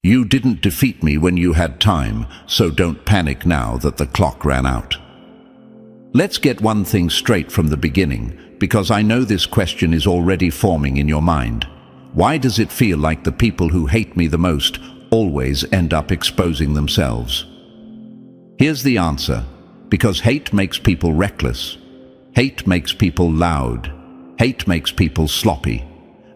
You didn't defeat me when you had time, so don't panic now that the clock ran out. Let's get one thing straight from the beginning, because I know this question is already forming in your mind. Why does it feel like the people who hate me the most always end up exposing themselves? Here's the answer. Because hate makes people reckless. Hate makes people loud. Hate makes people sloppy.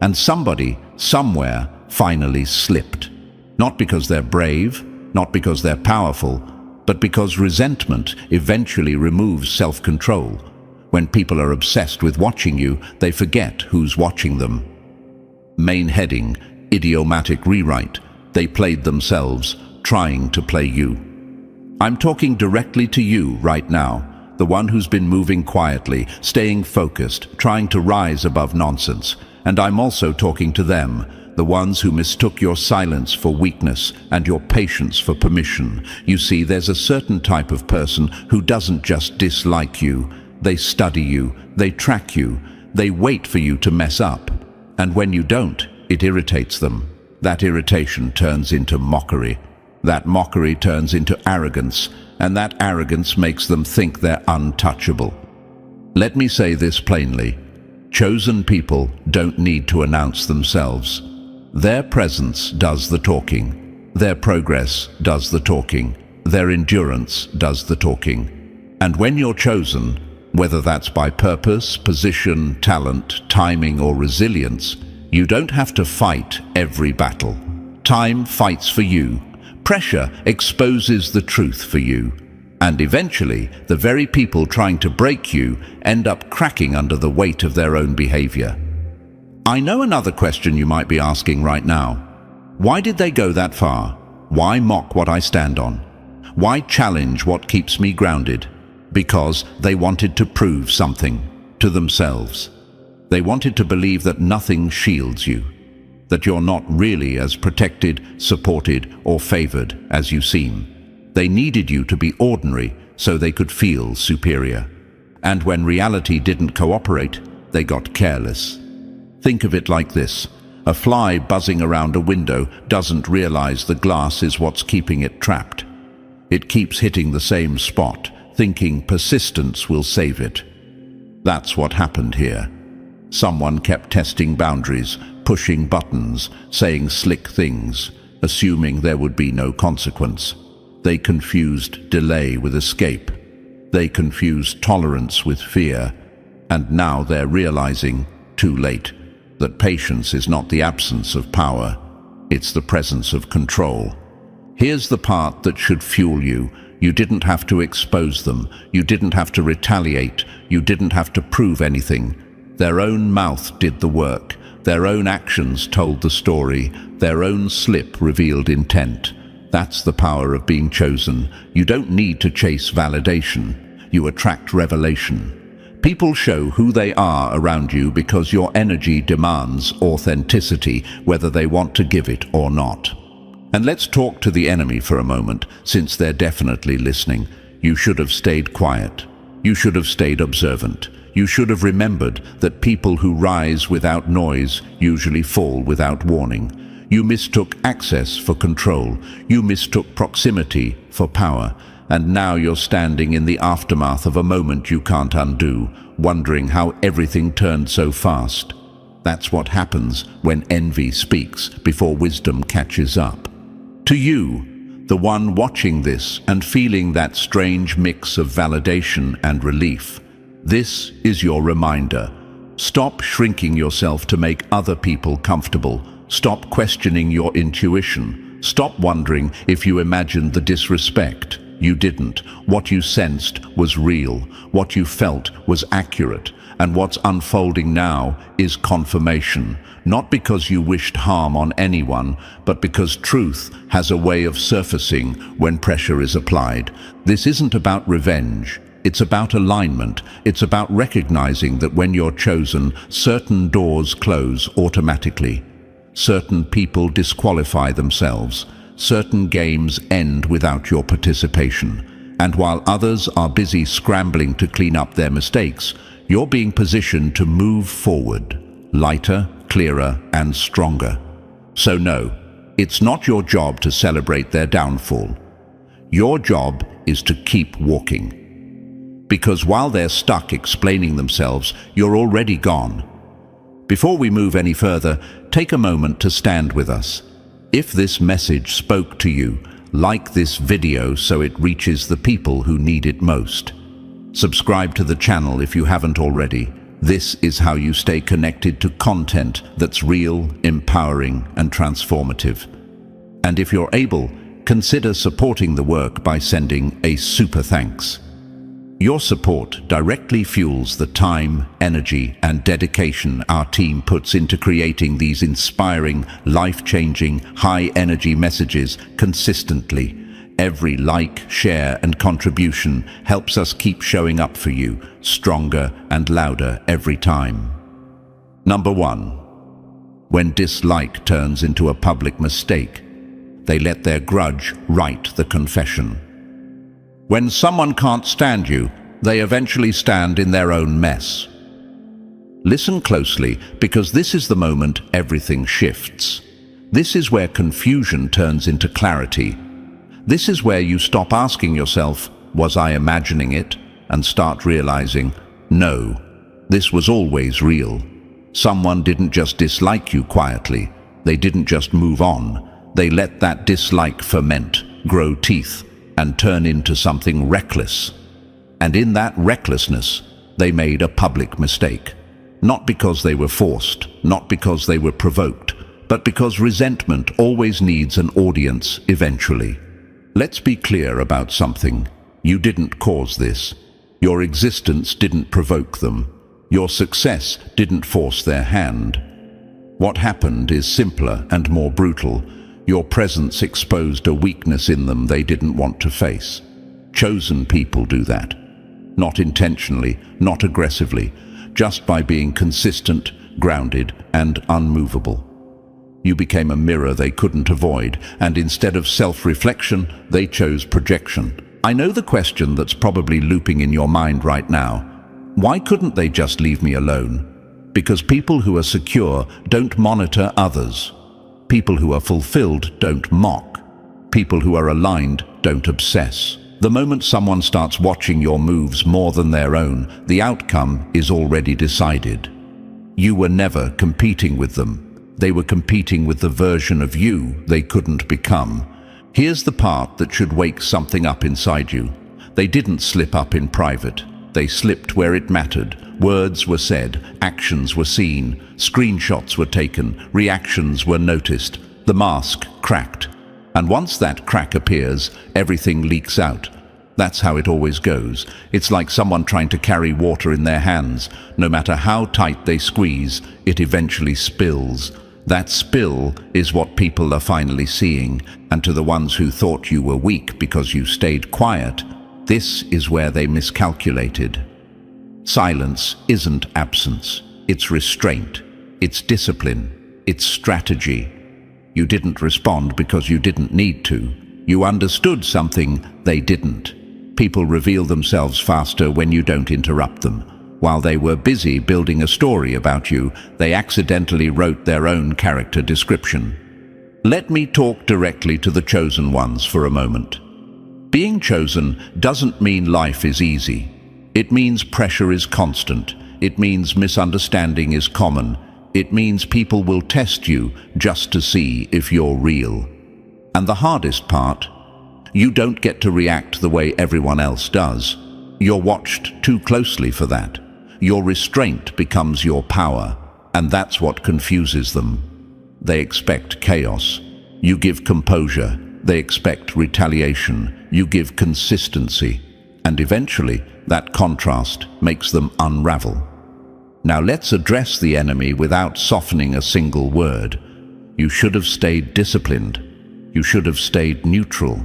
And somebody, somewhere, finally slipped. Not because they're brave, not because they're powerful, but because resentment eventually removes self-control. When people are obsessed with watching you, they forget who's watching them. Main heading, idiomatic rewrite. They played themselves, trying to play you. I'm talking directly to you right now, the one who's been moving quietly, staying focused, trying to rise above nonsense. And I'm also talking to them, the ones who mistook your silence for weakness and your patience for permission. You see, there's a certain type of person who doesn't just dislike you. They study you, they track you, they wait for you to mess up. And when you don't, it irritates them. That irritation turns into mockery. That mockery turns into arrogance, and that arrogance makes them think they're untouchable. Let me say this plainly. Chosen people don't need to announce themselves. Their presence does the talking. Their progress does the talking. Their endurance does the talking. And when you're chosen, whether that's by purpose, position, talent, timing, or resilience, you don't have to fight every battle. Time fights for you. Pressure exposes the truth for you. And eventually, the very people trying to break you end up cracking under the weight of their own behavior. I know another question you might be asking right now. Why did they go that far? Why mock what I stand on? Why challenge what keeps me grounded? Because they wanted to prove something to themselves. They wanted to believe that nothing shields you, that you're not really as protected, supported, or favored as you seem. They needed you to be ordinary so they could feel superior. And when reality didn't cooperate, they got careless. Think of it like this. A fly buzzing around a window doesn't realize the glass is what's keeping it trapped. It keeps hitting the same spot, thinking persistence will save it. That's what happened here. Someone kept testing boundaries, pushing buttons, saying slick things, assuming there would be no consequence. They confused delay with escape. They confused tolerance with fear. And now they're realizing, too late, that patience is not the absence of power, it's the presence of control. Here's the part that should fuel you. You didn't have to expose them. You didn't have to retaliate. You didn't have to prove anything. Their own mouth did the work. Their own actions told the story. Their own slip revealed intent. That's the power of being chosen. You don't need to chase validation. You attract revelation. People show who they are around you because your energy demands authenticity, whether they want to give it or not. And let's talk to the enemy for a moment, since they're definitely listening. You should have stayed quiet. You should have stayed observant. You should have remembered that people who rise without noise usually fall without warning. You mistook access for control. You mistook proximity for power. And now you're standing in the aftermath of a moment you can't undo, wondering how everything turned so fast. That's what happens when envy speaks before wisdom catches up. To you, the one watching this and feeling that strange mix of validation and relief, this is your reminder. Stop shrinking yourself to make other people comfortable. Stop questioning your intuition. Stop wondering if you imagined the disrespect. You didn't. What you sensed was real. What you felt was accurate. And what's unfolding now is confirmation. Not because you wished harm on anyone, but because truth has a way of surfacing when pressure is applied. This isn't about revenge. It's about alignment. It's about recognizing that when you're chosen, certain doors close automatically. Certain people disqualify themselves. Certain games end without your participation. And while others are busy scrambling to clean up their mistakes, you're being positioned to move forward, lighter, clearer, and stronger. So no, It's not your job to celebrate their downfall. Your job is to keep walking. Because while they're stuck explaining themselves, you're already gone. Before we move any further, take a moment to stand with us. If this message spoke to you, like this video so it reaches the people who need it most. Subscribe to the channel if you haven't already. This is how you stay connected to content that's real, empowering, and transformative. And if you're able, consider supporting the work by sending a super thanks. Your support directly fuels the time, energy, and dedication our team puts into creating these inspiring, life-changing, high-energy messages consistently. Every like, share, and contribution helps us keep showing up for you, stronger and louder every time. Number 1. When dislike turns into a public mistake, they let their grudge write the confession. When someone can't stand you, they eventually stand in their own mess. Listen closely, because this is the moment everything shifts. This is where confusion turns into clarity. This is where you stop asking yourself, was I imagining it? And start realizing, no, this was always real. Someone didn't just dislike you quietly. They didn't just move on. They let that dislike ferment, grow teeth, and turn into something reckless. And in that recklessness, they made a public mistake. Not because they were forced, not because they were provoked, but because resentment always needs an audience eventually. Let's be clear about something. You didn't cause this. Your existence didn't provoke them. Your success didn't force their hand. What happened is simpler and more brutal. Your presence exposed a weakness in them they didn't want to face. Chosen people do that. Not intentionally, not aggressively, just by being consistent, grounded, and unmovable. You became a mirror they couldn't avoid, and instead of self-reflection, they chose projection. I know the question that's probably looping in your mind right now. Why couldn't they just leave me alone? Because people who are secure don't monitor others. People who are fulfilled don't mock. People who are aligned don't obsess. The moment someone starts watching your moves more than their own, the outcome is already decided. You were never competing with them. They were competing with the version of you they couldn't become. Here's the part that should wake something up inside you. They didn't slip up in private. They slipped where it mattered. Words were said, actions were seen, screenshots were taken, reactions were noticed. The mask cracked. And once that crack appears, everything leaks out. That's how it always goes. It's like someone trying to carry water in their hands. No matter how tight they squeeze, it eventually spills. That spill is what people are finally seeing. And to the ones who thought you were weak because you stayed quiet, this is where they miscalculated. Silence isn't absence. It's restraint. It's discipline. It's strategy. You didn't respond because you didn't need to. You understood something they didn't. People reveal themselves faster when you don't interrupt them. While they were busy building a story about you, they accidentally wrote their own character description. Let me talk directly to the chosen ones for a moment. Being chosen doesn't mean life is easy. It means pressure is constant. It means misunderstanding is common. It means people will test you just to see if you're real. And the hardest part, you don't get to react the way everyone else does. You're watched too closely for that. Your restraint becomes your power, and that's what confuses them. They expect chaos. You give composure. They expect retaliation. You give consistency. And eventually, that contrast makes them unravel. Now let's address the enemy without softening a single word. You should have stayed disciplined. You should have stayed neutral.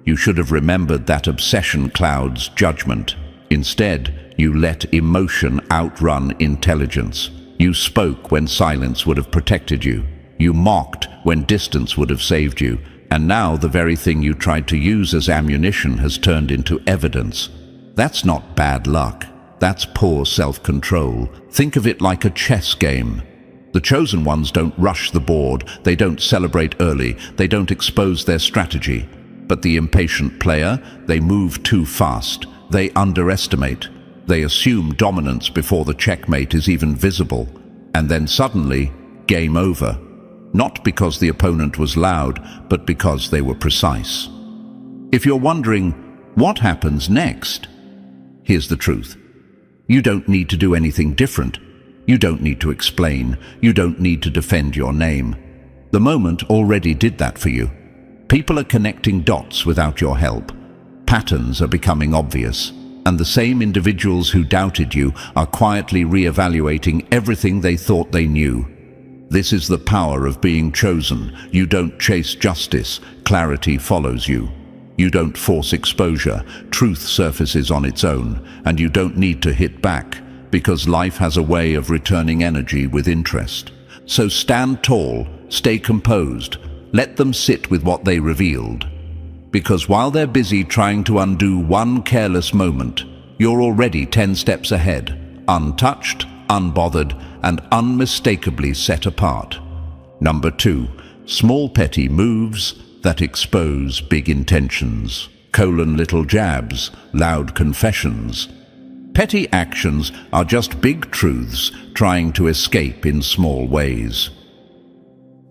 You should have remembered that obsession clouds judgment. Instead, you let emotion outrun intelligence. You spoke when silence would have protected you. You mocked when distance would have saved you. And now the very thing you tried to use as ammunition has turned into evidence. That's not bad luck. That's poor self-control. Think of it like a chess game. The chosen ones don't rush the board, they don't celebrate early, they don't expose their strategy. But the impatient player, they move too fast, they underestimate, they assume dominance before the checkmate is even visible, and then suddenly, game over. Not because the opponent was loud, but because they were precise. If you're wondering, what happens next? Here's the truth. You don't need to do anything different. You don't need to explain. You don't need to defend your name. The moment already did that for you. People are connecting dots without your help. Patterns are becoming obvious, and the same individuals who doubted you are quietly re-evaluating everything they thought they knew. This is the power of being chosen. You don't chase justice, clarity follows you. You don't force exposure, truth surfaces on its own, and you don't need to hit back, because life has a way of returning energy with interest. So stand tall, stay composed, let them sit with what they revealed. Because while they're busy trying to undo one careless moment, you're already 10 steps ahead, untouched, unbothered, and unmistakably set apart. Number 2, small petty moves that expose big intentions. Little jabs, loud confessions. Petty actions are just big truths trying to escape in small ways.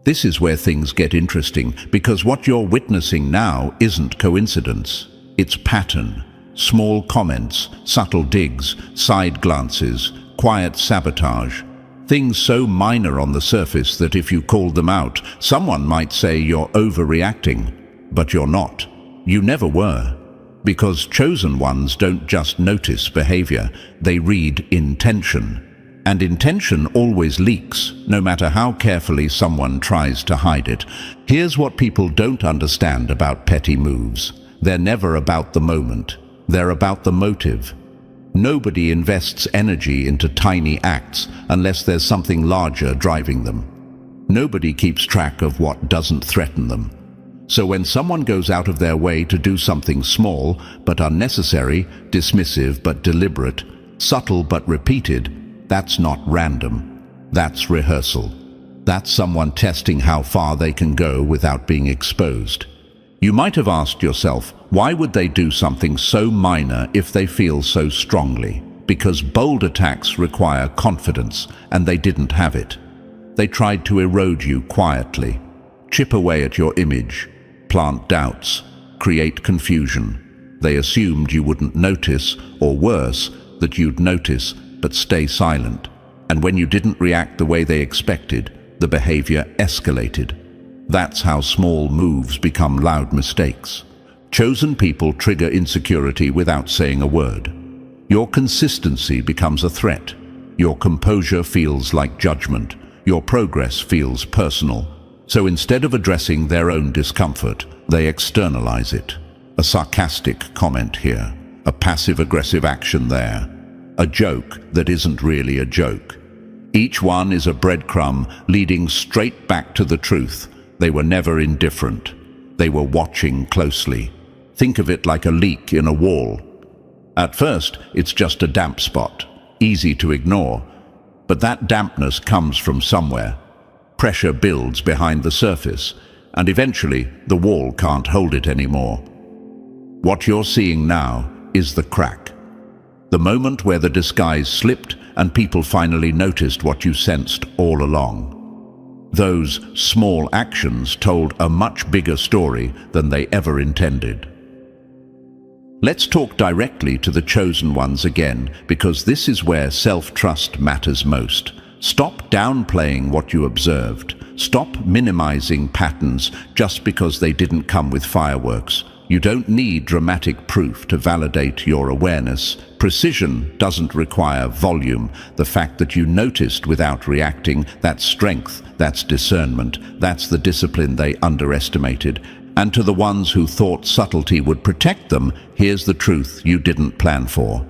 This is where things get interesting, because what you're witnessing now isn't coincidence. It's pattern. Small comments, subtle digs, side glances, quiet sabotage. Things so minor on the surface that if you called them out, someone might say you're overreacting. But you're not. You never were. Because chosen ones don't just notice behavior, they read intention. And intention always leaks, no matter how carefully someone tries to hide it. Here's what people don't understand about petty moves. They're never about the moment. They're about the motive. Nobody invests energy into tiny acts unless there's something larger driving them. Nobody keeps track of what doesn't threaten them. So when someone goes out of their way to do something small but unnecessary, dismissive but deliberate, subtle but repeated, that's not random. That's rehearsal. That's someone testing how far they can go without being exposed. You might have asked yourself, why would they do something so minor if they feel so strongly? Because bold attacks require confidence, and they didn't have it. They tried to erode you quietly, chip away at your image, plant doubts, create confusion. They assumed you wouldn't notice, or worse, that you'd notice but stay silent. And when you didn't react the way they expected, the behavior escalated. That's how small moves become loud mistakes. Chosen people trigger insecurity without saying a word. Your consistency becomes a threat. Your composure feels like judgment. Your progress feels personal. So instead of addressing their own discomfort, they externalize it. A sarcastic comment here, a passive-aggressive action there, a joke that isn't really a joke. Each one is a breadcrumb leading straight back to the truth. They were never indifferent. They were watching closely. Think of it like a leak in a wall. At first, it's just a damp spot, easy to ignore. But that dampness comes from somewhere. Pressure builds behind the surface, and eventually the wall can't hold it anymore. What you're seeing now is the crack. The moment where the disguise slipped and people finally noticed what you sensed all along. Those small actions told a much bigger story than they ever intended. Let's talk directly to the chosen ones again, because this is where self-trust matters most. Stop downplaying what you observed. Stop minimizing patterns just because they didn't come with fireworks. You don't need dramatic proof to validate your awareness. Precision doesn't require volume. The fact that you noticed without reacting, that's strength, that's discernment, that's the discipline they underestimated. And to the ones who thought subtlety would protect them, here's the truth you didn't plan for.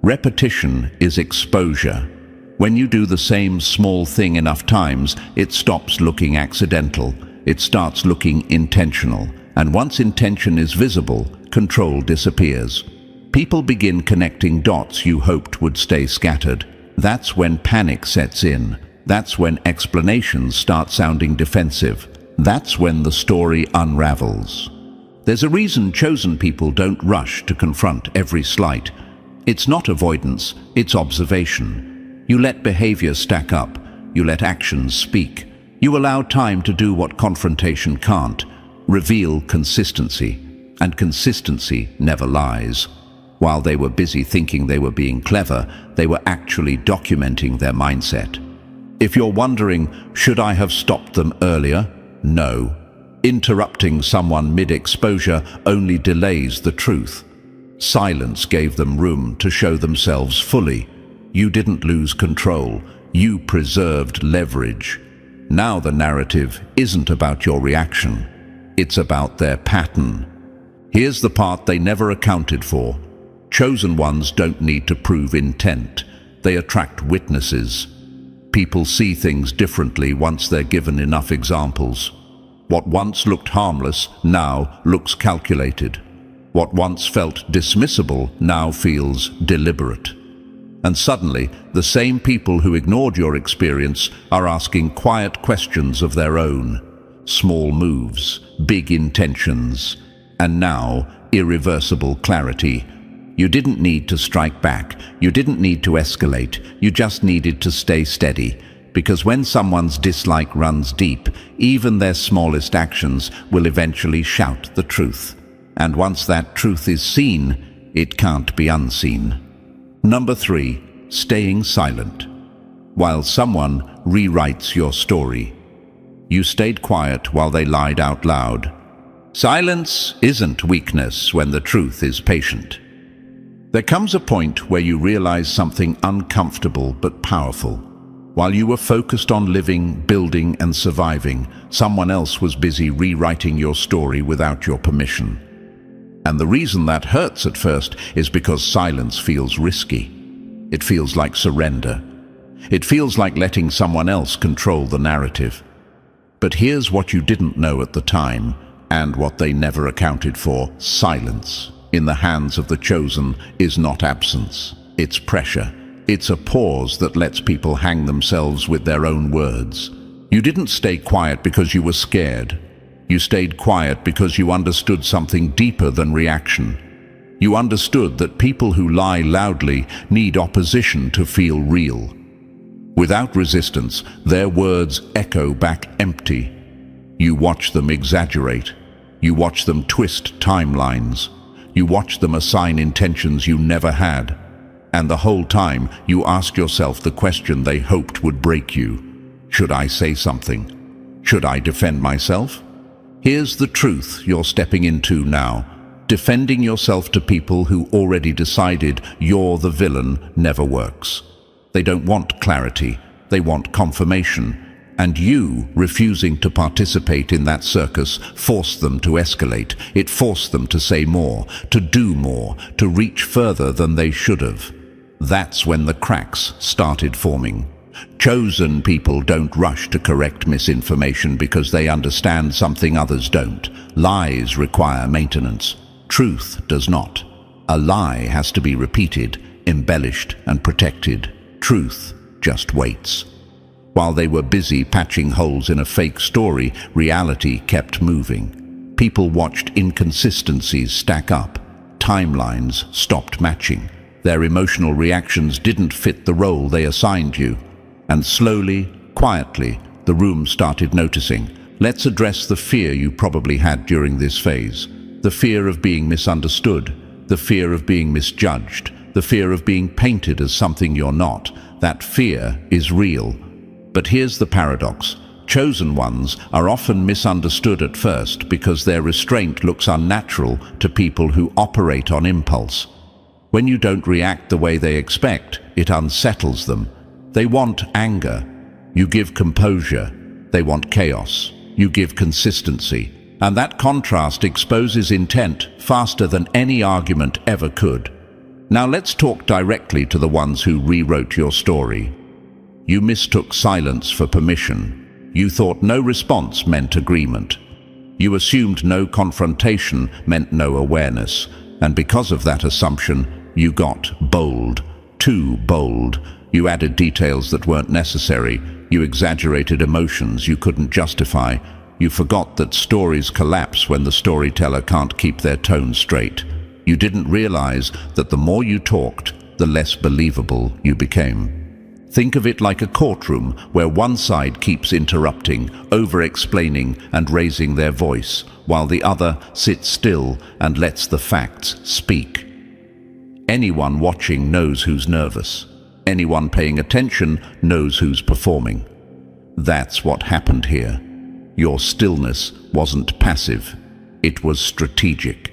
Repetition is exposure. When you do the same small thing enough times, it stops looking accidental. It starts looking intentional. And once intention is visible, control disappears. People begin connecting dots you hoped would stay scattered. That's when panic sets in. That's when explanations start sounding defensive. That's when the story unravels. There's a reason chosen people don't rush to confront every slight. It's not avoidance, it's observation. You let behavior stack up. You let actions speak. You allow time to do what confrontation can't. Reveal consistency. And consistency never lies. While they were busy thinking they were being clever, they were actually documenting their mindset. If you're wondering, should I have stopped them earlier? No. Interrupting someone mid-exposure only delays the truth. Silence gave them room to show themselves fully. You didn't lose control. You preserved leverage. Now the narrative isn't about your reaction. It's about their pattern. Here's the part they never accounted for. Chosen ones don't need to prove intent. They attract witnesses. People see things differently once they're given enough examples. What once looked harmless now looks calculated. What once felt dismissible now feels deliberate. And suddenly, the same people who ignored your experience are asking quiet questions of their own. Small moves, big intentions, and now irreversible clarity. You didn't need to strike back. You didn't need to escalate. You just needed to stay steady. Because when someone's dislike runs deep, even their smallest actions will eventually shout the truth. And once that truth is seen, it can't be unseen. Number 3, staying silent. While someone rewrites your story, you stayed quiet while they lied out loud. Silence isn't weakness when the truth is patient. There comes a point where you realize something uncomfortable but powerful. While you were focused on living, building, and surviving, someone else was busy rewriting your story without your permission. And the reason that hurts at first is because silence feels risky. It feels like surrender. It feels like letting someone else control the narrative. But here's what you didn't know at the time, and what they never accounted for. Silence, in the hands of the chosen, is not absence. It's pressure. It's a pause that lets people hang themselves with their own words. You didn't stay quiet because you were scared. You stayed quiet because you understood something deeper than reaction. You understood that people who lie loudly need opposition to feel real. Without resistance, their words echo back empty. You watch them exaggerate. You watch them twist timelines. You watch them assign intentions you never had. And the whole time, you ask yourself the question they hoped would break you. Should I say something? Should I defend myself? Here's the truth you're stepping into now. Defending yourself to people who already decided you're the villain never works. They don't want clarity. They want confirmation. And you, refusing to participate in that circus, forced them to escalate. It forced them to say more, to do more, to reach further than they should have. That's when the cracks started forming. Chosen people don't rush to correct misinformation because they understand something others don't. Lies require maintenance. Truth does not. A lie has to be repeated, embellished, and protected. Truth just waits. While they were busy patching holes in a fake story, reality kept moving. People watched inconsistencies stack up. Timelines stopped matching. Their emotional reactions didn't fit the role they assigned you. And slowly, quietly, the room started noticing. Let's address the fear you probably had during this phase. The fear of being misunderstood. The fear of being misjudged. The fear of being painted as something you're not. That fear is real. But here's the paradox. Chosen ones are often misunderstood at first because their restraint looks unnatural to people who operate on impulse. When you don't react the way they expect, it unsettles them. They want anger. You give composure. They want chaos. You give consistency. And that contrast exposes intent faster than any argument ever could. Now let's talk directly to the ones who rewrote your story. You mistook silence for permission. You thought no response meant agreement. You assumed no confrontation meant no awareness. And because of that assumption, you got bold, too bold. You added details that weren't necessary. You exaggerated emotions you couldn't justify. You forgot that stories collapse when the storyteller can't keep their tone straight. You didn't realize that the more you talked, the less believable you became. Think of it like a courtroom where one side keeps interrupting, over-explaining and raising their voice, while the other sits still and lets the facts speak. Anyone watching knows who's nervous. Anyone paying attention knows who's performing. That's what happened here. Your stillness wasn't passive. It was strategic.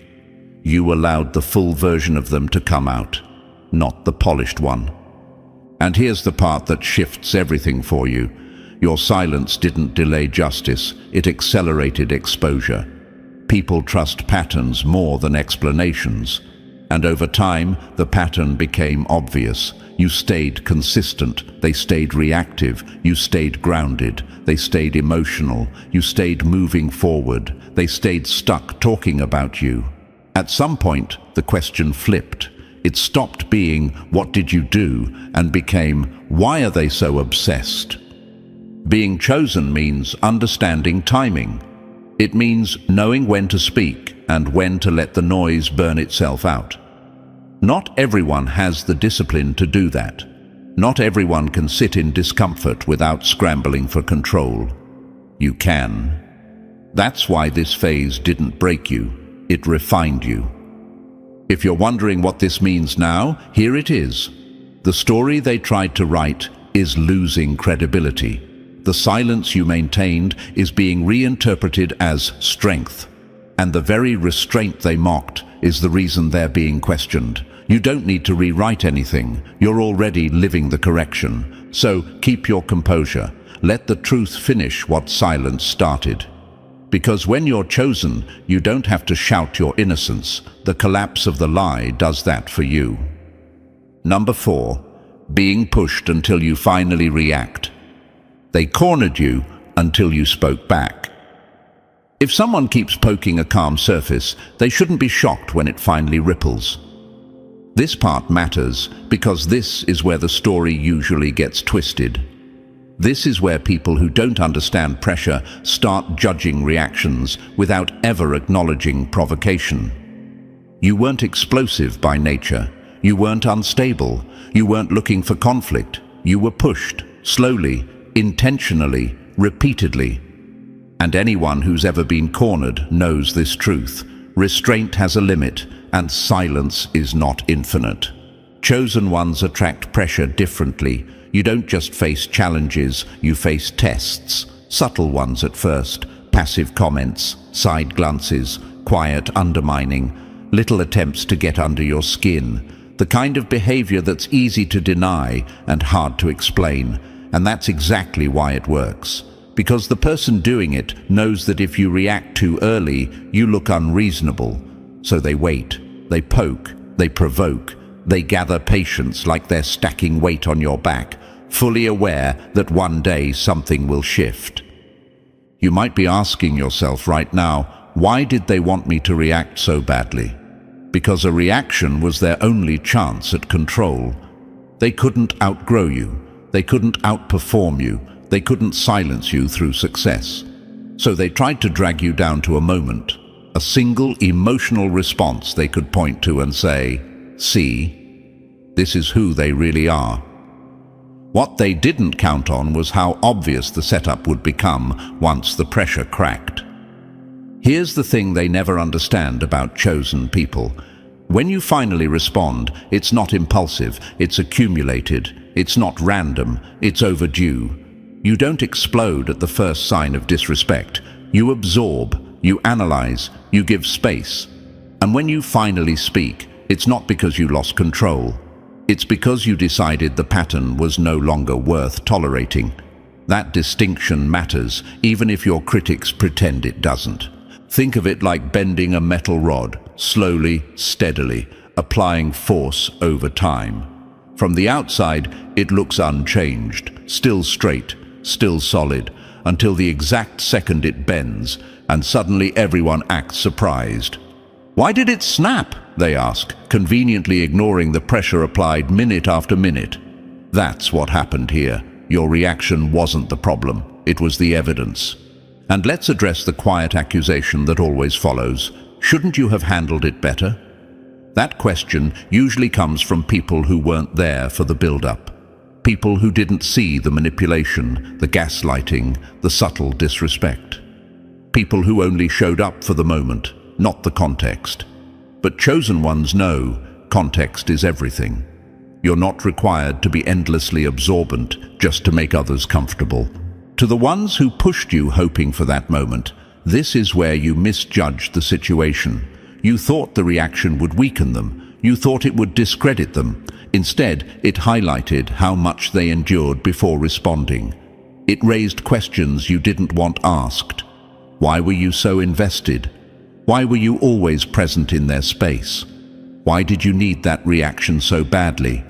You allowed the full version of them to come out, not the polished one. And here's the part that shifts everything for you. Your silence didn't delay justice, it accelerated exposure. People trust patterns more than explanations. And over time, the pattern became obvious. You stayed consistent, they stayed reactive, you stayed grounded, they stayed emotional, you stayed moving forward, they stayed stuck talking about you. At some point, the question flipped. It stopped being, "What did you do?" and became, "Why are they so obsessed?" Being chosen means understanding timing. It means knowing when to speak and when to let the noise burn itself out. Not everyone has the discipline to do that. Not everyone can sit in discomfort without scrambling for control. You can. That's why this phase didn't break you. It refined you. If you're wondering what this means now, here it is. The story they tried to write is losing credibility. The silence you maintained is being reinterpreted as strength. And the very restraint they mocked is the reason they're being questioned. You don't need to rewrite anything. You're already living the correction. So keep your composure. Let the truth finish what silence started. Because when you're chosen, you don't have to shout your innocence. The collapse of the lie does that for you. Number 4, being pushed until you finally react. They cornered you until you spoke back. If someone keeps poking a calm surface, they shouldn't be shocked when it finally ripples. This part matters because this is where the story usually gets twisted. This is where people who don't understand pressure start judging reactions without ever acknowledging provocation. You weren't explosive by nature. You weren't unstable. You weren't looking for conflict. You were pushed, slowly, intentionally, repeatedly. And anyone who's ever been cornered knows this truth. Restraint has a limit, and silence is not infinite. Chosen ones attract pressure differently. You don't just face challenges, you face tests. Subtle ones at first, passive comments, side glances, quiet undermining, little attempts to get under your skin. The kind of behavior that's easy to deny and hard to explain. And that's exactly why it works. Because the person doing it knows that if you react too early, you look unreasonable. So they wait, they poke, they provoke, they gather patience like they're stacking weight on your back, fully aware that one day something will shift. You might be asking yourself right now, why did they want me to react so badly? Because a reaction was their only chance at control. They couldn't outgrow you. They couldn't outperform you. They couldn't silence you through success. So they tried to drag you down to a moment, a single emotional response they could point to and say, "See, this is who they really are." What they didn't count on was how obvious the setup would become once the pressure cracked. Here's the thing they never understand about chosen people. When you finally respond, it's not impulsive, it's accumulated, it's not random, it's overdue. You don't explode at the first sign of disrespect. You absorb, you analyze, you give space. And when you finally speak, it's not because you lost control. It's because you decided the pattern was no longer worth tolerating. That distinction matters, even if your critics pretend it doesn't. Think of it like bending a metal rod, slowly, steadily, applying force over time. From the outside, it looks unchanged, still straight, still solid, until the exact second it bends, and suddenly everyone acts surprised. "Why did it snap?" they ask, conveniently ignoring the pressure applied minute after minute. That's what happened here. Your reaction wasn't the problem, it was the evidence. And let's address the quiet accusation that always follows. Shouldn't you have handled it better? That question usually comes from people who weren't there for the build-up. People who didn't see the manipulation, the gaslighting, the subtle disrespect. People who only showed up for the moment, not the context. But chosen ones know context is everything. You're not required to be endlessly absorbent just to make others comfortable. To the ones who pushed you hoping for that moment, this is where you misjudged the situation. You thought the reaction would weaken them. You thought it would discredit them. Instead, it highlighted how much they endured before responding. It raised questions you didn't want asked. Why were you so invested? Why were you always present in their space? Why did you need that reaction so badly?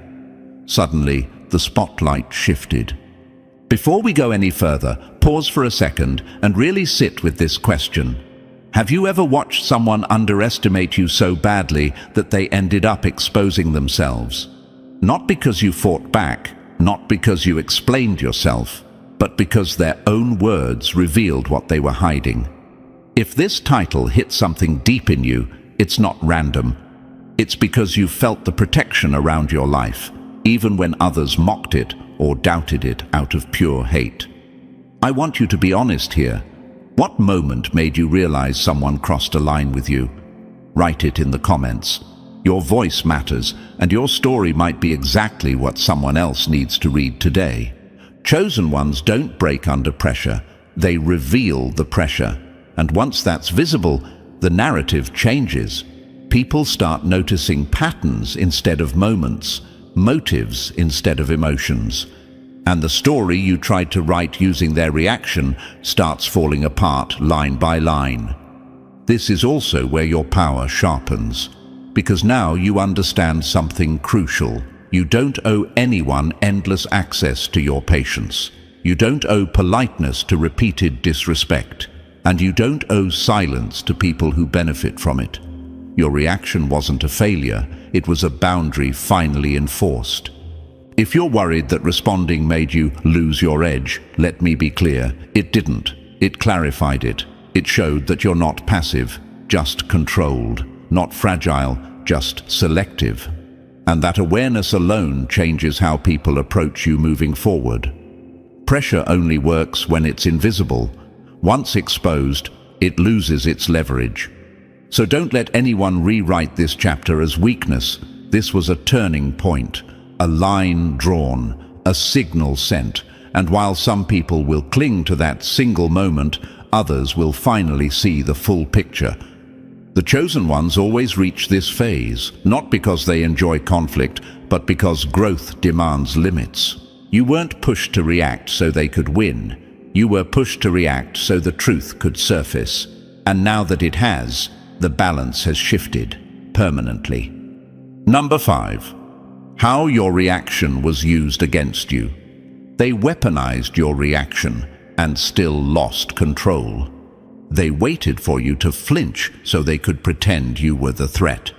Suddenly, the spotlight shifted. Before we go any further, pause for a second and really sit with this question. Have you ever watched someone underestimate you so badly that they ended up exposing themselves? Not because you fought back, not because you explained yourself, but because their own words revealed what they were hiding. If this title hit something deep in you, it's not random. It's because you felt the protection around your life, even when others mocked it or doubted it out of pure hate. I want you to be honest here. What moment made you realize someone crossed a line with you? Write it in the comments. Your voice matters, and your story might be exactly what someone else needs to read today. Chosen ones don't break under pressure. They reveal the pressure. And once that's visible, the narrative changes. People start noticing patterns instead of moments, motives instead of emotions. And the story you tried to write using their reaction starts falling apart line by line. This is also where your power sharpens, because now you understand something crucial. You don't owe anyone endless access to your patience. You don't owe politeness to repeated disrespect. And you don't owe silence to people who benefit from it. Your reaction wasn't a failure, it was a boundary finally enforced. If you're worried that responding made you lose your edge, let me be clear, it didn't. It clarified it. It showed that you're not passive, just controlled, not fragile, just selective. And that awareness alone changes how people approach you moving forward. Pressure only works when it's invisible. Once exposed, it loses its leverage. So don't let anyone rewrite this chapter as weakness. This was a turning point, a line drawn, a signal sent, and while some people will cling to that single moment, others will finally see the full picture. The chosen ones always reach this phase, not because they enjoy conflict, but because growth demands limits. You weren't pushed to react so they could win. You were pushed to react so the truth could surface. And now that it has, the balance has shifted permanently. Number 5. How your reaction was used against you. They weaponized your reaction and still lost control. They waited for you to flinch so they could pretend you were the threat.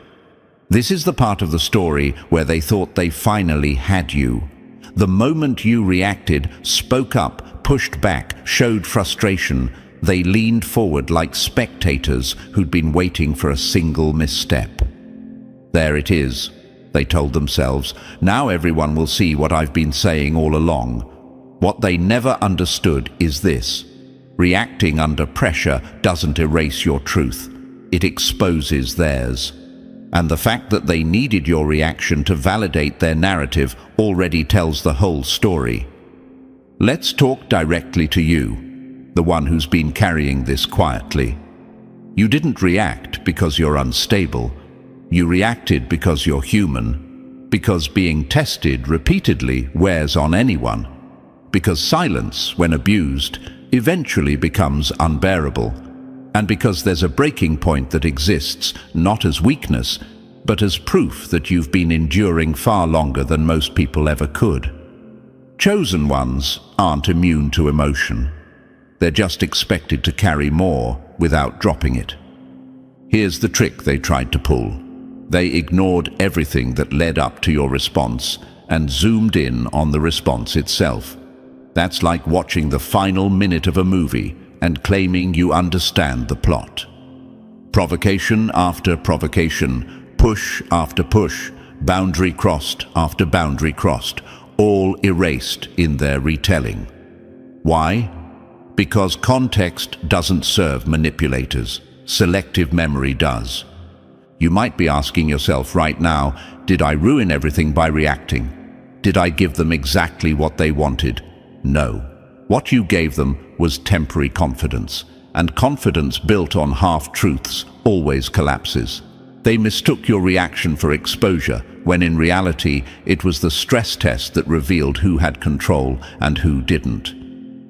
This is the part of the story where they thought they finally had you. The moment you reacted, spoke up, pushed back, showed frustration, they leaned forward like spectators who'd been waiting for a single misstep. There it is, they told themselves. Now everyone will see what I've been saying all along. What they never understood is this. Reacting under pressure doesn't erase your truth. It exposes theirs. And the fact that they needed your reaction to validate their narrative already tells the whole story. Let's talk directly to you, the one who's been carrying this quietly. You didn't react because you're unstable. You reacted because you're human, because being tested repeatedly wears on anyone, because silence, when abused, eventually becomes unbearable, and because there's a breaking point that exists not as weakness, but as proof that you've been enduring far longer than most people ever could. Chosen ones aren't immune to emotion. They're just expected to carry more without dropping it. Here's the trick they tried to pull. They ignored everything that led up to your response, and zoomed in on the response itself. That's like watching the final minute of a movie and claiming you understand the plot. Provocation after provocation, push after push, boundary crossed after boundary crossed, all erased in their retelling. Why? Because context doesn't serve manipulators. Selective memory does. You might be asking yourself right now, did I ruin everything by reacting? Did I give them exactly what they wanted? No. What you gave them was temporary confidence, and confidence built on half-truths always collapses. They mistook your reaction for exposure, when in reality it was the stress test that revealed who had control and who didn't.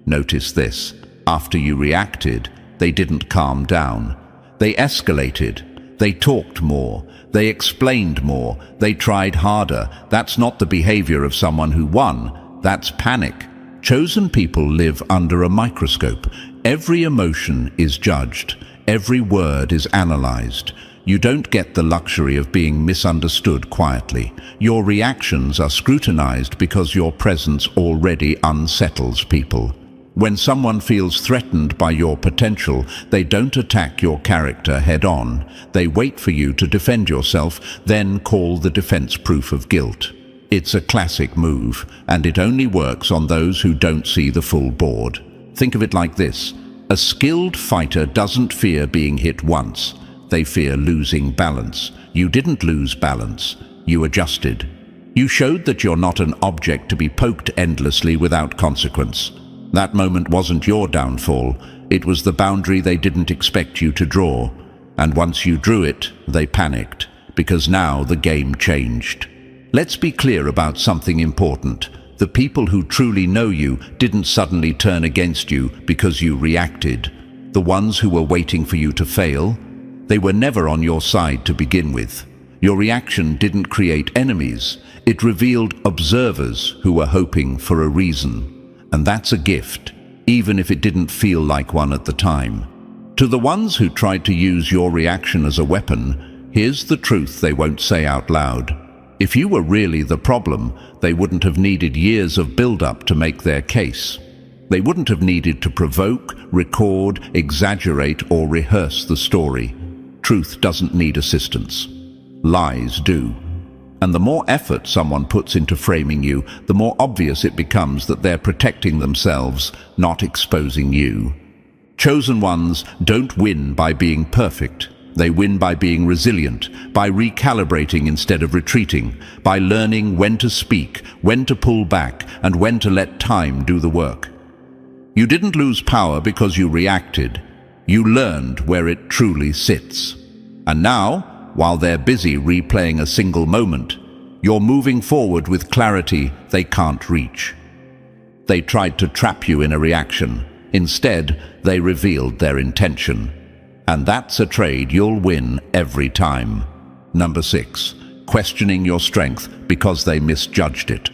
Notice this. After you reacted, they didn't calm down. They escalated. They talked more. They explained more. They tried harder. That's not the behavior of someone who won. That's panic. Chosen people live under a microscope. Every emotion is judged. Every word is analyzed. You don't get the luxury of being misunderstood quietly. Your reactions are scrutinized because your presence already unsettles people. When someone feels threatened by your potential, they don't attack your character head-on. They wait for you to defend yourself, then call the defense proof of guilt. It's a classic move, and it only works on those who don't see the full board. Think of it like this. A skilled fighter doesn't fear being hit once. They fear losing balance. You didn't lose balance. You adjusted. You showed that you're not an object to be poked endlessly without consequence. That moment wasn't your downfall. It was the boundary they didn't expect you to draw. And once you drew it, they panicked, because now the game changed. Let's be clear about something important. The people who truly know you didn't suddenly turn against you because you reacted. The ones who were waiting for you to fail, they were never on your side to begin with. Your reaction didn't create enemies. It revealed observers who were hoping for a reason. And that's a gift, even if it didn't feel like one at the time. To the ones who tried to use your reaction as a weapon, here's the truth they won't say out loud. If you were really the problem, they wouldn't have needed years of build-up to make their case. They wouldn't have needed to provoke, record, exaggerate, or rehearse the story. Truth doesn't need assistance. Lies do. And the more effort someone puts into framing you, the more obvious it becomes that they're protecting themselves, not exposing you. Chosen ones don't win by being perfect. They win by being resilient, by recalibrating instead of retreating, by learning when to speak, when to pull back, and when to let time do the work. You didn't lose power because you reacted. You learned where it truly sits. And now, while they're busy replaying a single moment, you're moving forward with clarity they can't reach. They tried to trap you in a reaction. Instead, they revealed their intention. And that's a trade you'll win every time. Number 6, questioning your strength because they misjudged it.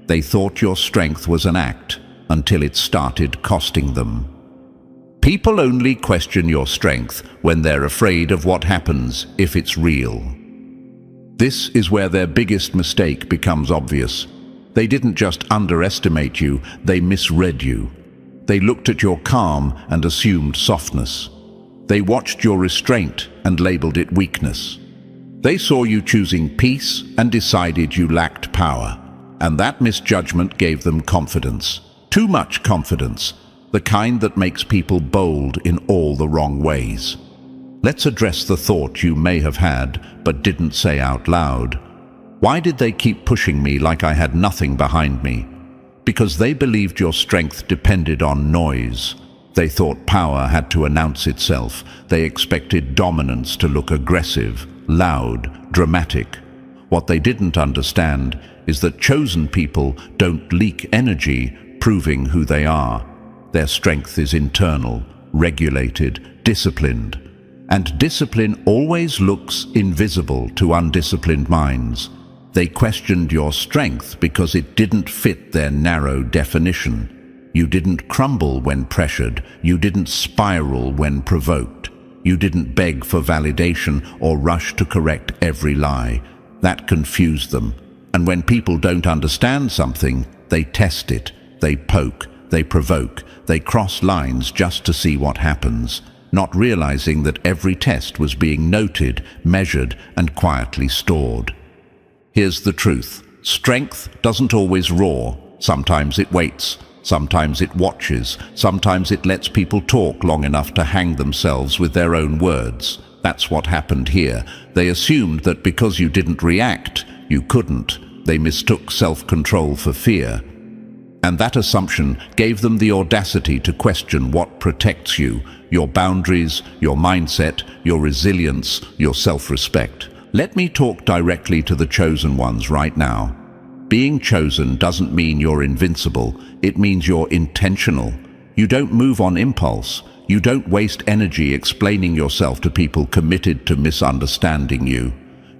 They thought your strength was an act until it started costing them. People only question your strength when they're afraid of what happens if it's real. This is where their biggest mistake becomes obvious. They didn't just underestimate you, they misread you. They looked at your calm and assumed softness. They watched your restraint and labeled it weakness. They saw you choosing peace and decided you lacked power. And that misjudgment gave them confidence. Too much confidence. The kind that makes people bold in all the wrong ways. Let's address the thought you may have had, but didn't say out loud. Why did they keep pushing me like I had nothing behind me? Because they believed your strength depended on noise. They thought power had to announce itself. They expected dominance to look aggressive, loud, dramatic. What they didn't understand is that chosen people don't leak energy, proving who they are. Their strength is internal, regulated, disciplined. And discipline always looks invisible to undisciplined minds. They questioned your strength because it didn't fit their narrow definition. You didn't crumble when pressured. You didn't spiral when provoked. You didn't beg for validation or rush to correct every lie. That confused them. And when people don't understand something, they test it, they poke, they provoke, they cross lines just to see what happens, not realizing that every test was being noted, measured, and quietly stored. Here's the truth. Strength doesn't always roar. Sometimes it waits. Sometimes it watches. Sometimes it lets people talk long enough to hang themselves with their own words. That's what happened here. They assumed that because you didn't react, you couldn't. They mistook self-control for fear. And that assumption gave them the audacity to question what protects you, your boundaries, your mindset, your resilience, your self-respect. Let me talk directly to the chosen ones right now. Being chosen doesn't mean you're invincible. It means you're intentional. You don't move on impulse. You don't waste energy explaining yourself to people committed to misunderstanding you.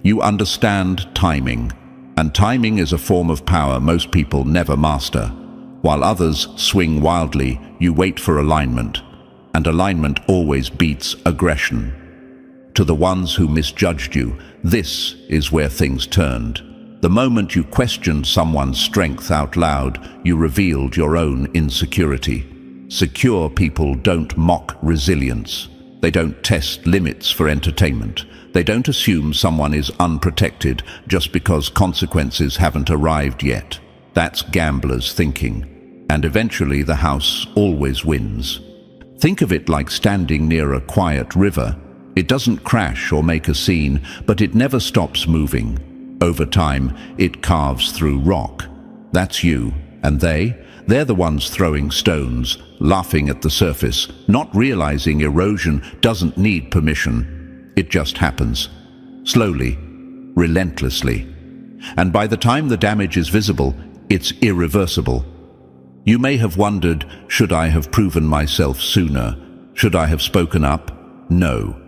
You understand timing. And timing is a form of power most people never master. While others swing wildly, you wait for alignment. And alignment always beats aggression. To the ones who misjudged you, this is where things turned. The moment you questioned someone's strength out loud, you revealed your own insecurity. Secure people don't mock resilience. They don't test limits for entertainment. They don't assume someone is unprotected just because consequences haven't arrived yet. That's gamblers' thinking. And eventually the house always wins. Think of it like standing near a quiet river. It doesn't crash or make a scene, but it never stops moving. Over time, it carves through rock. That's you. And they're the ones throwing stones, laughing at the surface, not realizing erosion doesn't need permission. It just happens. Slowly, relentlessly. And by the time the damage is visible, it's irreversible. You may have wondered, should I have proven myself sooner? Should I have spoken up? No.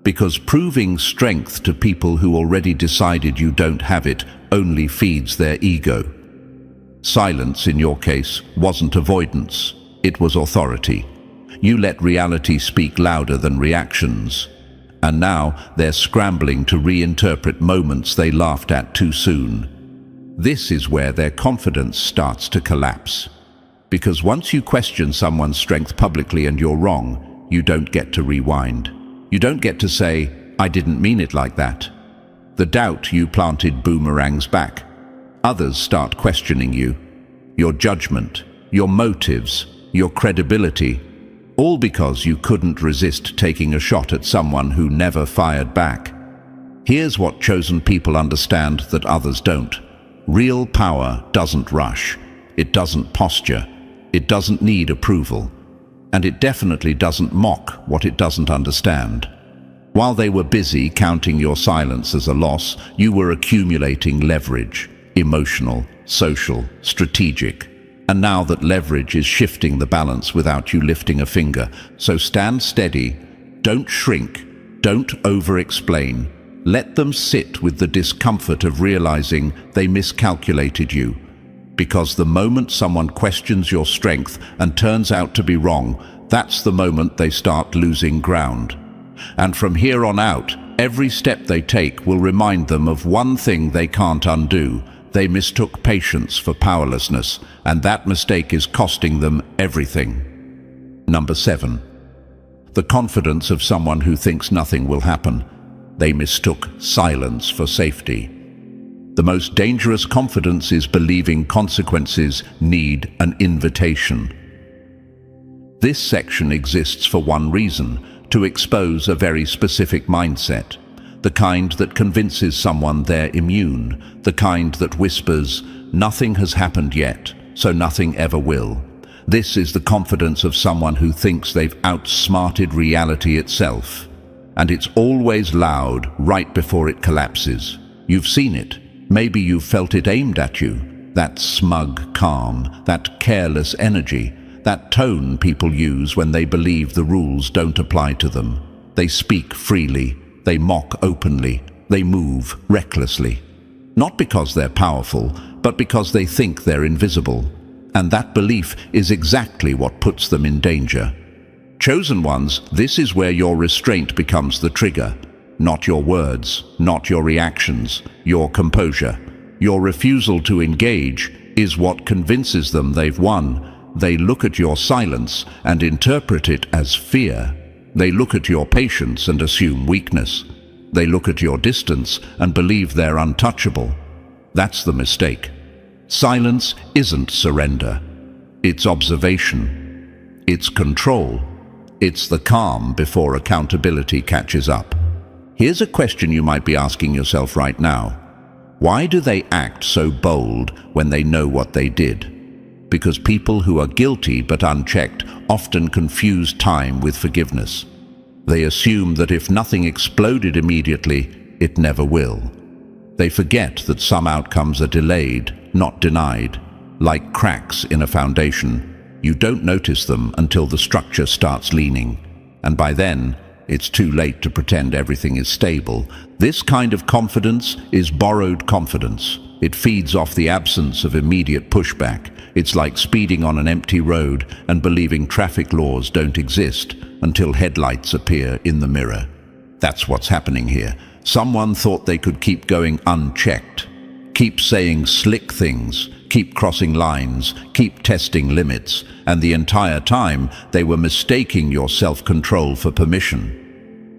Because proving strength to people who already decided you don't have it only feeds their ego. Silence, in your case, wasn't avoidance. It was authority. You let reality speak louder than reactions. And now they're scrambling to reinterpret moments they laughed at too soon. This is where their confidence starts to collapse. Because once you question someone's strength publicly and you're wrong, you don't get to rewind. You don't get to say, I didn't mean it like that. The doubt you planted boomerangs back. Others start questioning you, your judgment, your motives, your credibility, all because you couldn't resist taking a shot at someone who never fired back. Here's what chosen people understand that others don't. Real power doesn't rush. It doesn't posture. It doesn't need approval. And it definitely doesn't mock what it doesn't understand. While they were busy counting your silence as a loss, you were accumulating leverage, emotional, social, strategic. And now that leverage is shifting the balance without you lifting a finger. So stand steady, don't shrink, don't over-explain. Let them sit with the discomfort of realizing they miscalculated you. Because the moment someone questions your strength and turns out to be wrong, that's the moment they start losing ground. And from here on out, every step they take will remind them of one thing they can't undo. They mistook patience for powerlessness, and that mistake is costing them everything. Number 7. The confidence of someone who thinks nothing will happen. They mistook silence for safety. The most dangerous confidence is believing consequences need an invitation. This section exists for one reason, to expose a very specific mindset. The kind that convinces someone they're immune. The kind that whispers, nothing has happened yet, so nothing ever will. This is the confidence of someone who thinks they've outsmarted reality itself. And it's always loud right before it collapses. You've seen it. Maybe you've felt it aimed at you. That smug calm, that careless energy, that tone people use when they believe the rules don't apply to them. They speak freely, they mock openly, they move recklessly. Not because they're powerful, but because they think they're invisible. And that belief is exactly what puts them in danger. Chosen ones, this is where your restraint becomes the trigger. Not your words, not your reactions, your composure. Your refusal to engage is what convinces them they've won. They look at your silence and interpret it as fear. They look at your patience and assume weakness. They look at your distance and believe they're untouchable. That's the mistake. Silence isn't surrender. It's observation. It's control. It's the calm before accountability catches up. Here's a question you might be asking yourself right now. Why do they act so bold when they know what they did? Because people who are guilty but unchecked often confuse time with forgiveness. They assume that if nothing exploded immediately, it never will. They forget that some outcomes are delayed, not denied. Like cracks in a foundation, you don't notice them until the structure starts leaning. And by then, it's too late to pretend everything is stable. This kind of confidence is borrowed confidence. It feeds off the absence of immediate pushback. It's like speeding on an empty road and believing traffic laws don't exist until headlights appear in the mirror. That's what's happening here. Someone thought they could keep going unchecked, keep saying slick things, keep crossing lines, keep testing limits, and the entire time they were mistaking your self-control for permission.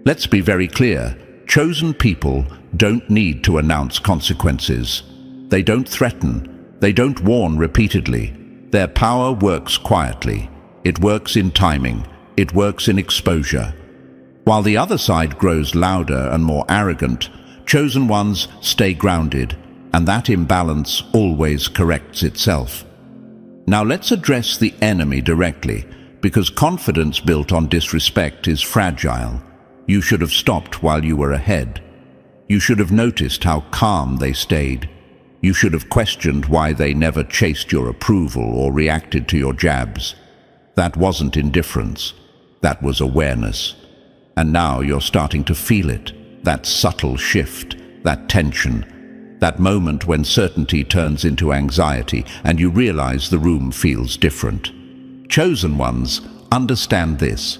Let's be very clear. Chosen people don't need to announce consequences. They don't threaten. They don't warn repeatedly. Their power works quietly. It works in timing. It works in exposure. While the other side grows louder and more arrogant, chosen ones stay grounded, and that imbalance always corrects itself. Now let's address the enemy directly, because confidence built on disrespect is fragile. You should have stopped while you were ahead. You should have noticed how calm they stayed. You should have questioned why they never chased your approval or reacted to your jabs. That wasn't indifference. That was awareness. And now you're starting to feel it, that subtle shift, that tension, that moment when certainty turns into anxiety and you realize the room feels different. Chosen ones understand this.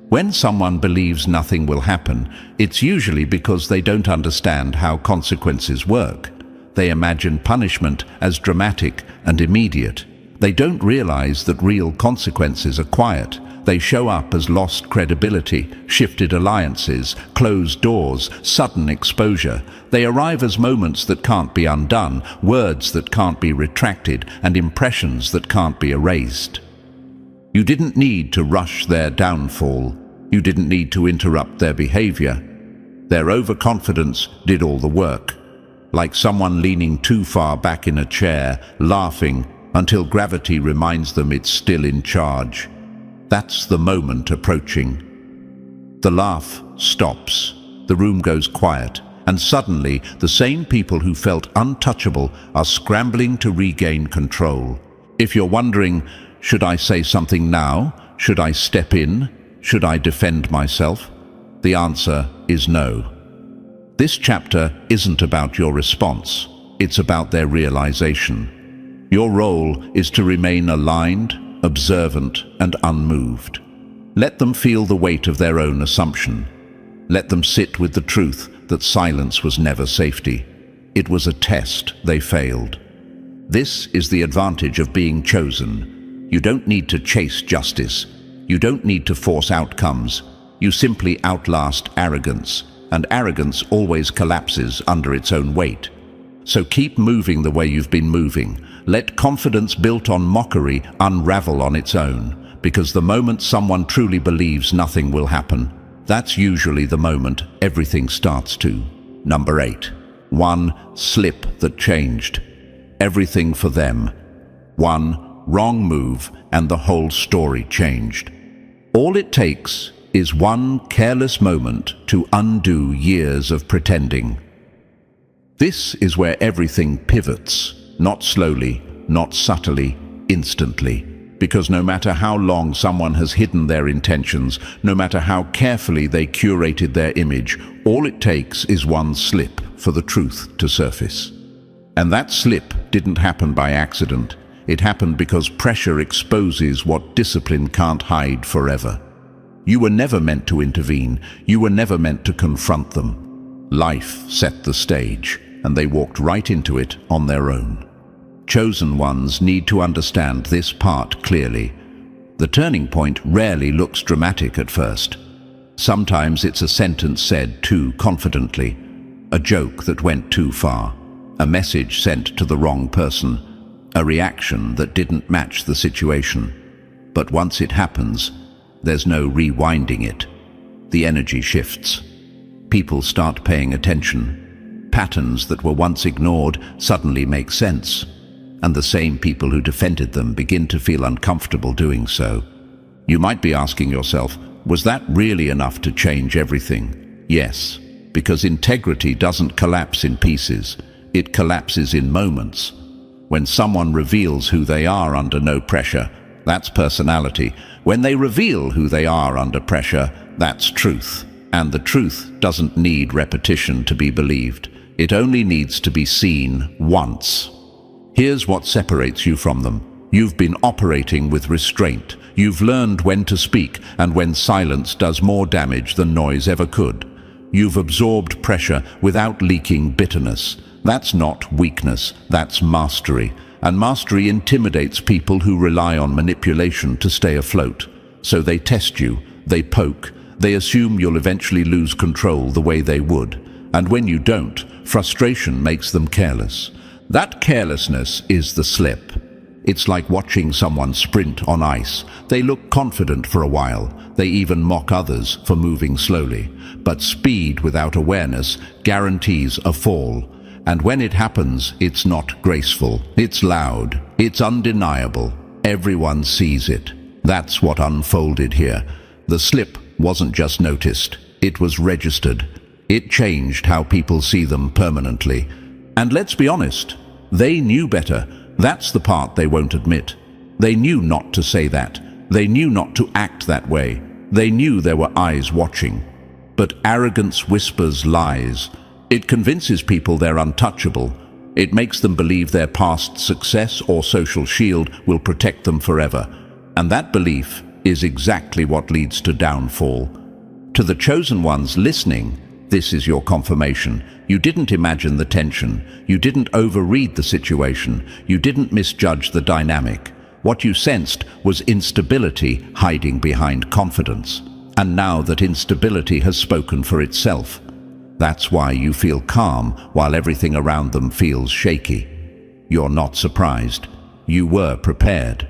When someone believes nothing will happen, it's usually because they don't understand how consequences work. They imagine punishment as dramatic and immediate. They don't realize that real consequences are quiet. They show up as lost credibility, shifted alliances, closed doors, sudden exposure. They arrive as moments that can't be undone, words that can't be retracted, and impressions that can't be erased. You didn't need to rush their downfall. You didn't need to interrupt their behavior. Their overconfidence did all the work. Like someone leaning too far back in a chair, laughing until gravity reminds them it's still in charge. That's the moment approaching. The laugh stops, the room goes quiet, and suddenly the same people who felt untouchable are scrambling to regain control. If you're wondering, should I say something now? Should I step in? Should I defend myself? The answer is no. This chapter isn't about your response. It's about their realization. Your role is to remain aligned, observant, and unmoved. Let them feel the weight of their own assumption. Let them sit with the truth that silence was never safety. It was a test they failed. This is the advantage of being chosen. You don't need to chase justice. You don't need to force outcomes. You simply outlast arrogance, and arrogance always collapses under its own weight. So keep moving the way you've been moving. Let confidence built on mockery unravel on its own, because the moment someone truly believes nothing will happen, that's usually the moment everything starts to. Number 8. One slip that changed everything for them. One wrong move and the whole story changed. All it takes is one careless moment to undo years of pretending. This is where everything pivots, not slowly, not subtly, instantly. Because no matter how long someone has hidden their intentions, no matter how carefully they curated their image, all it takes is one slip for the truth to surface. And that slip didn't happen by accident. It happened because pressure exposes what discipline can't hide forever. You were never meant to intervene. You were never meant to confront them. Life set the stage. and they walked right into it on their own. Chosen ones need to understand this part clearly. The turning point rarely looks dramatic at first. Sometimes it's a sentence said too confidently, a joke that went too far, a message sent to the wrong person, a reaction that didn't match the situation. But once it happens, there's no rewinding it. The energy shifts. People start paying attention. Patterns that were once ignored suddenly make sense, and the same people who defended them begin to feel uncomfortable doing so. You might be asking yourself, was that really enough to change everything? Yes, because integrity doesn't collapse in pieces. It collapses in moments. When someone reveals who they are under no pressure, that's personality. When they reveal who they are under pressure, that's truth. And the truth doesn't need repetition to be believed. It only needs to be seen once. Here's what separates you from them. You've been operating with restraint. You've learned when to speak and when silence does more damage than noise ever could. You've absorbed pressure without leaking bitterness. That's not weakness, that's mastery. And mastery intimidates people who rely on manipulation to stay afloat. So they test you, they poke, they assume you'll eventually lose control the way they would. And when you don't, frustration makes them careless. That carelessness is the slip. It's like watching someone sprint on ice. They look confident for a while. They even mock others for moving slowly. But speed without awareness guarantees a fall. And when it happens, it's not graceful. It's loud. It's undeniable. Everyone sees it. That's what unfolded here. The slip wasn't just noticed. It was registered. It changed how people see them permanently. And let's be honest, they knew better. That's the part they won't admit. They knew not to say that. They knew not to act that way. They knew there were eyes watching. But arrogance whispers lies. It convinces people they're untouchable. It makes them believe their past success or social shield will protect them forever. And that belief is exactly what leads to downfall. To the chosen ones listening, this is your confirmation. You didn't imagine the tension. You didn't overread the situation. You didn't misjudge the dynamic. What you sensed was instability hiding behind confidence. And now that instability has spoken for itself, that's why you feel calm while everything around them feels shaky. You're not surprised. You were prepared.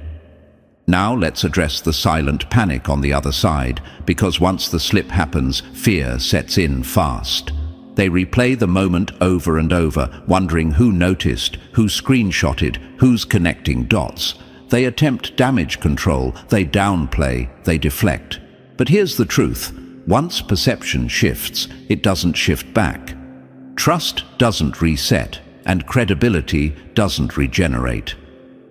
Now let's address the silent panic on the other side, because once the slip happens, fear sets in fast. They replay the moment over and over, wondering who noticed, who screenshotted, who's connecting dots. They attempt damage control, they downplay, they deflect. But here's the truth. Once perception shifts, it doesn't shift back. Trust doesn't reset, and credibility doesn't regenerate.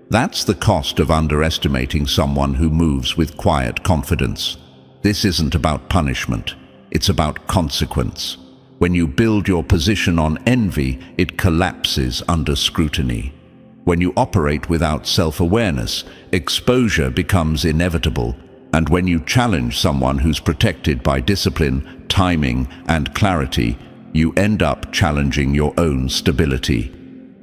That's the cost of underestimating someone who moves with quiet confidence. This isn't about punishment, it's about consequence. When you build your position on envy, it collapses under scrutiny. When you operate without self-awareness, exposure becomes inevitable. And when you challenge someone who's protected by discipline, timing, and clarity, you end up challenging your own stability.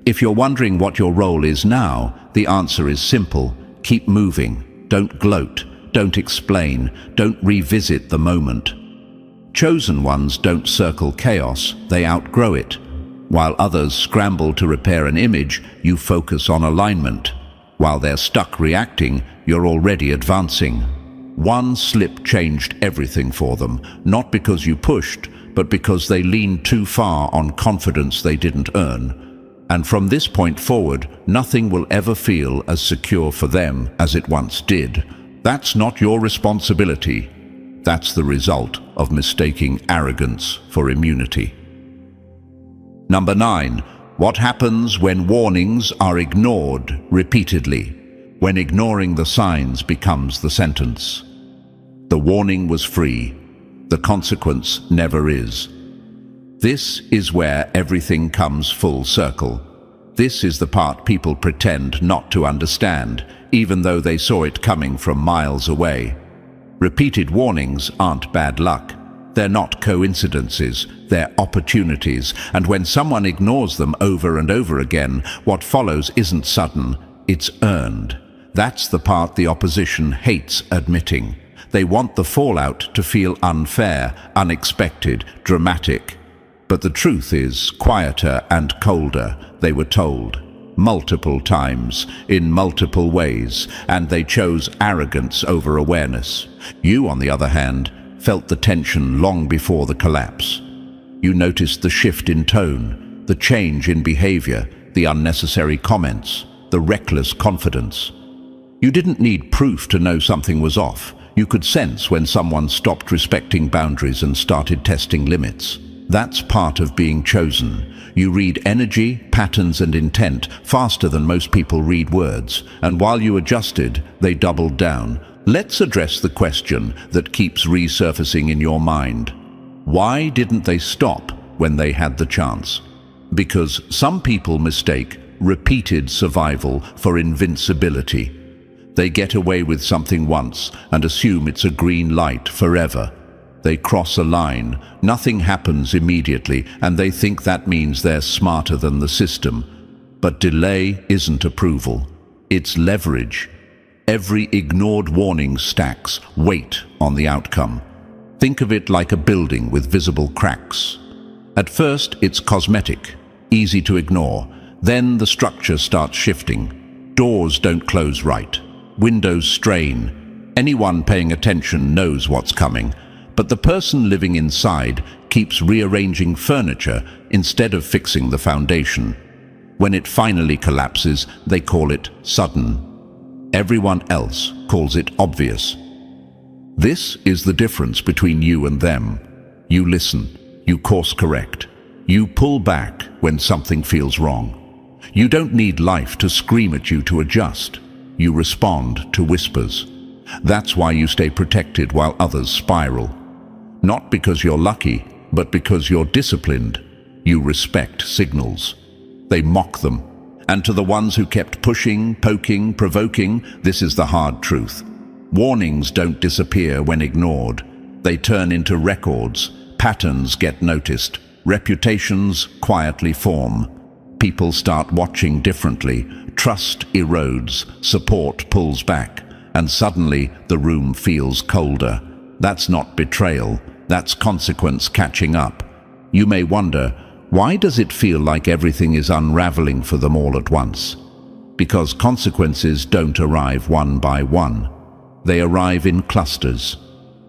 If you're wondering what your role is now, the answer is simple. Keep moving. Don't gloat. Don't explain. Don't revisit the moment. Chosen ones don't circle chaos, they outgrow it. While others scramble to repair an image, you focus on alignment. While they're stuck reacting, you're already advancing. One slip changed everything for them, not because you pushed, but because they leaned too far on confidence they didn't earn. And from this point forward, nothing will ever feel as secure for them as it once did. That's not your responsibility. That's the result of mistaking arrogance for immunity. Number 9. What happens when warnings are ignored repeatedly? When ignoring the signs becomes the sentence. The warning was free. The consequence never is. This is where everything comes full circle. This is the part people pretend not to understand, even though they saw it coming from miles away. Repeated warnings aren't bad luck. They're not coincidences, they're opportunities, and when someone ignores them over and over again, what follows isn't sudden, it's earned. That's the part the opposition hates admitting. They want the fallout to feel unfair, unexpected, dramatic. But the truth is quieter and colder, they were told. Multiple times, in multiple ways, and they chose arrogance over awareness. You, on the other hand, felt the tension long before the collapse. You noticed the shift in tone, the change in behavior, the unnecessary comments, the reckless confidence. You didn't need proof to know something was off. You could sense when someone stopped respecting boundaries and started testing limits. That's part of being chosen. You read energy, patterns and intent faster than most people read words, and while you adjusted, they doubled down. Let's address the question that keeps resurfacing in your mind. Why didn't they stop when they had the chance? Because some people mistake repeated survival for invincibility. They get away with something once and assume it's a green light forever. They cross a line, nothing happens immediately, and they think that means they're smarter than the system. But delay isn't approval, it's leverage. Every ignored warning stacks weight on the outcome. Think of it like a building with visible cracks. At first, it's cosmetic, easy to ignore. Then the structure starts shifting. Doors don't close right. Windows strain. Anyone paying attention knows what's coming. But the person living inside keeps rearranging furniture instead of fixing the foundation. When it finally collapses, they call it sudden. Everyone else calls it obvious. This is the difference between you and them. You listen, you course correct, you pull back when something feels wrong. You don't need life to scream at you to adjust. You respond to whispers. That's why you stay protected while others spiral. Not because you're lucky, but because you're disciplined. You respect signals. They mock them. And to the ones who kept pushing, poking, provoking, this is the hard truth. Warnings don't disappear when ignored. They turn into records. Patterns get noticed. Reputations quietly form. People start watching differently. Trust erodes. Support pulls back. And suddenly the room feels colder. That's not betrayal. That's consequence catching up. You may wonder, why does it feel like everything is unraveling for them all at once? Because consequences don't arrive one by one. They arrive in clusters.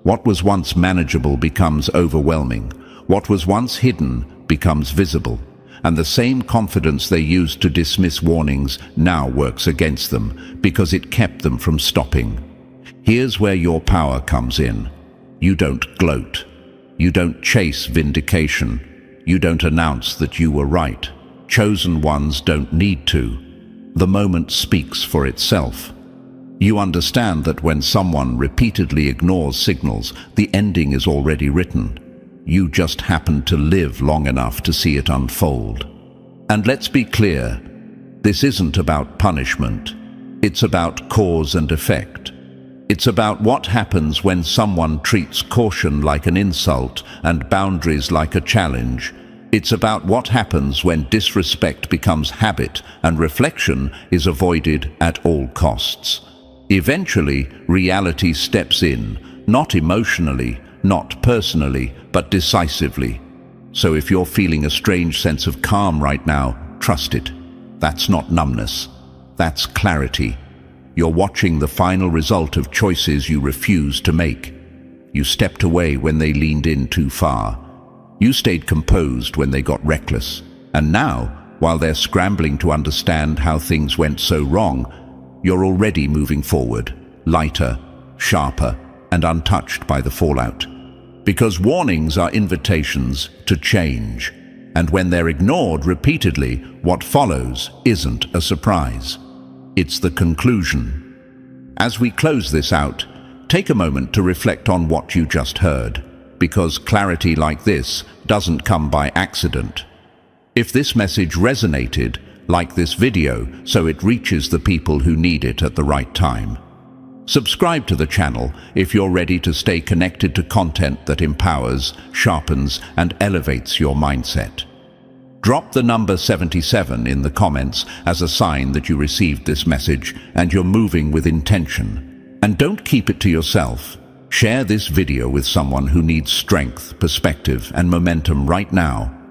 What was once manageable becomes overwhelming. What was once hidden becomes visible. And the same confidence they used to dismiss warnings now works against them because it kept them from stopping. Here's where your power comes in. You don't gloat. You don't chase vindication. You don't announce that you were right. Chosen ones don't need to. The moment speaks for itself. You understand that when someone repeatedly ignores signals, the ending is already written. You just happen to live long enough to see it unfold. And let's be clear, this isn't about punishment. It's about cause and effect. It's about what happens when someone treats caution like an insult and boundaries like a challenge. It's about what happens when disrespect becomes habit and reflection is avoided at all costs. Eventually, reality steps in, not emotionally, not personally, but decisively. So if you're feeling a strange sense of calm right now, trust it. That's not numbness. That's clarity. You're watching the final result of choices you refused to make. You stepped away when they leaned in too far. You stayed composed when they got reckless. And now, while they're scrambling to understand how things went so wrong, you're already moving forward, lighter, sharper, and untouched by the fallout. Because warnings are invitations to change. And when they're ignored repeatedly, what follows isn't a surprise. It's the conclusion. As we close this out, take a moment to reflect on what you just heard, because clarity like this doesn't come by accident. If this message resonated, like this video so it reaches the people who need it at the right time. Subscribe to the channel if you're ready to stay connected to content that empowers, sharpens, and elevates your mindset. Drop the number 77 in the comments as a sign that you received this message and you're moving with intention. And don't keep it to yourself. Share this video with someone who needs strength, perspective, and momentum right now.